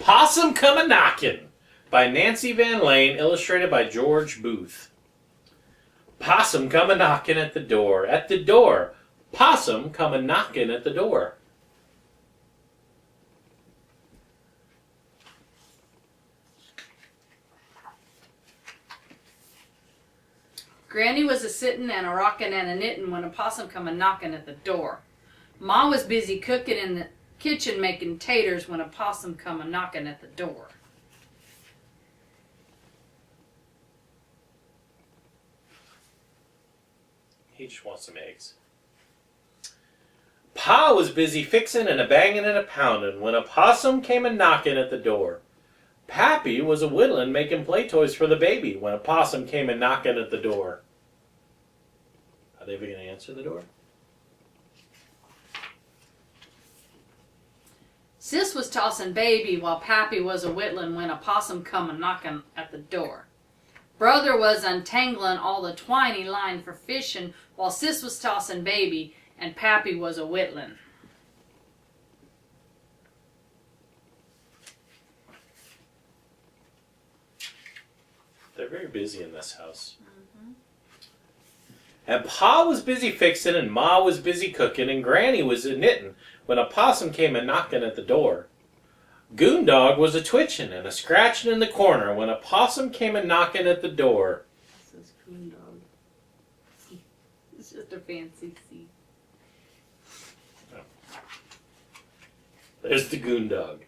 Possum Come A-Knockin' by Nancy Van Lane, illustrated by George Booth. Possum come a-knockin' at the door, at the door. Possum come a-knockin' at the door. Granny was a-sittin' and a-rockin' and a-knittin' when a possum come a-knockin' at the door. Ma was busy cookin' in the kitchen making taters when a possum come a-knockin' at the door. He just wants some eggs. Pa was busy fixin' and a-bangin' and a-poundin' when a possum came a-knockin' at the door. Pappy was a-whittlin' making play toys for the baby when a possum came a-knockin' at the door. Are they ever going to answer the door? Sis was tossin' baby while Pappy was a-whittlin' when a possum come a-knockin' at the door. Brother was untanglin' all the twiny line for fishin' while Sis was tossin' baby and Pappy was a-whittlin'. They're very busy in this house. And Pa was busy fixin' and Ma was busy cookin' and Granny was a-knittin' when a possum came a-knockin' at the door. Goondog was a-twitchin' and a-scratchin' in the corner when a possum came a-knockin' at the door. This is Goondog. It's just a fancy C. Oh. There's the Goondog.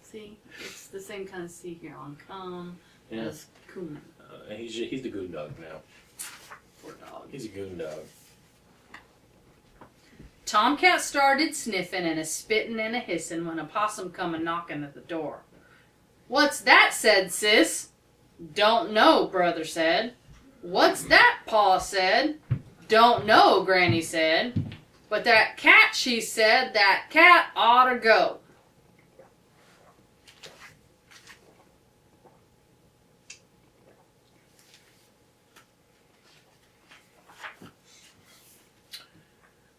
See, it's the same kind of C here on come Yeah. as Coon. He's the Goondog now. Poor dog. He's a Goondog. Tomcat started sniffing and a-spittin' and a-hissin' when a possum come a-knockin' at the door. "What's that?" said Sis. "Don't know," Brother said. "What's that?" Pa said. "Don't know," Granny said. "But that cat," she said, "that cat oughter go."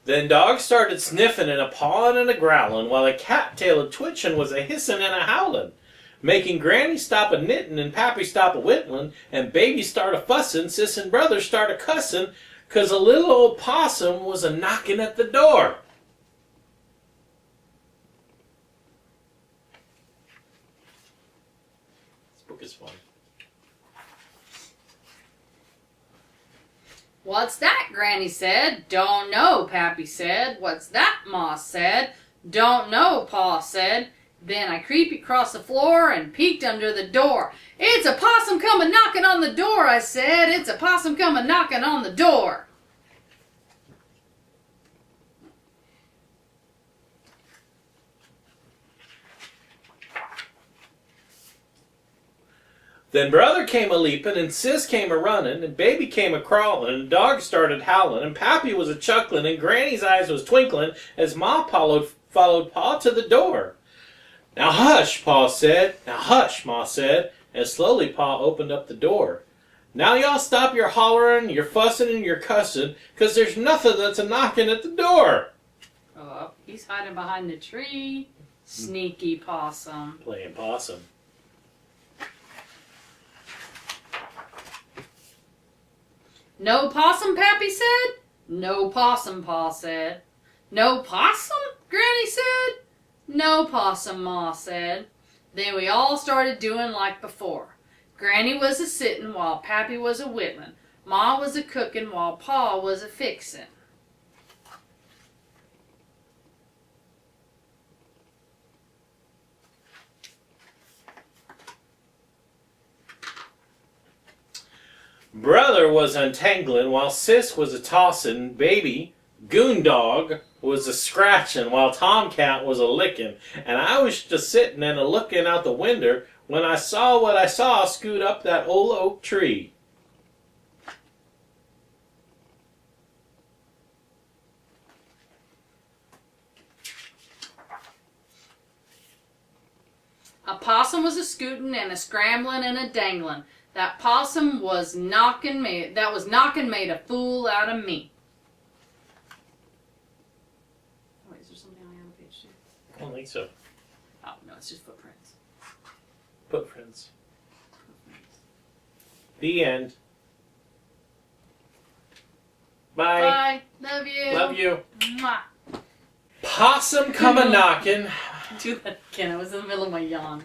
Then Dog started sniffin' and a-pawin' and a-growlin' while a cat-tail a-twitchin' was a-hissin' and a-howlin', making Granny stop a-knittin' and Pappy stop a-whittlin' and Baby start a-fussin', Sis and Brother start a-cussin' 'cause a little old possum was a-knockin' at the door. This book is fun. "What's that?" Granny said. "Don't know," Pappy said. "What's that?" Ma said. "Don't know," Pa said. Then I creeped across the floor and peeked under the door. "It's a possum come a-knockin' on the door," I said. "It's a possum come a-knockin' on the door." Then Brother came a-leapin', and Sis came a-runnin', and Baby came a-crawlin', and Dog started howlin', and Pappy was a-chucklin', and Granny's eyes was twinklin' as Ma followed Pa to the door. "Now hush," Pa said. "Now hush," Ma said, and slowly Pa opened up the door. "Now y'all stop your hollerin', your fussin', and your cussin', 'cause there's nothin' that's a-knockin' at the door." Oh, he's hiding behind the tree. Sneaky possum. Playing possum. "No possum," Pappy said. "No possum," Pa said. "No possum?" Granny said. "No possum," Ma said. Then we all started doing like before. Granny was a-sittin' while Pappy was a-whittlin'. Ma was a-cookin' while Pa was a-fixin'. Brother was untanglin' while Sis was a-tossin', Baby, Goondog, was a-scratchin' while Tomcat was a-lickin', and I was just sittin' and a-lookin' out the winder when I saw what I saw scoot up that old oak tree. A possum was a-scootin' and a-scramblin' and a-danglin'. That possum was knockin' made a fool out of me. Wait, is there something on the other page too? I don't think so. Oh, no, it's just footprints. Footprints. The end. Bye. Bye. Love you. Love you. Mwah. Possum come a knockin'. Do that again. I was in the middle of my yawn.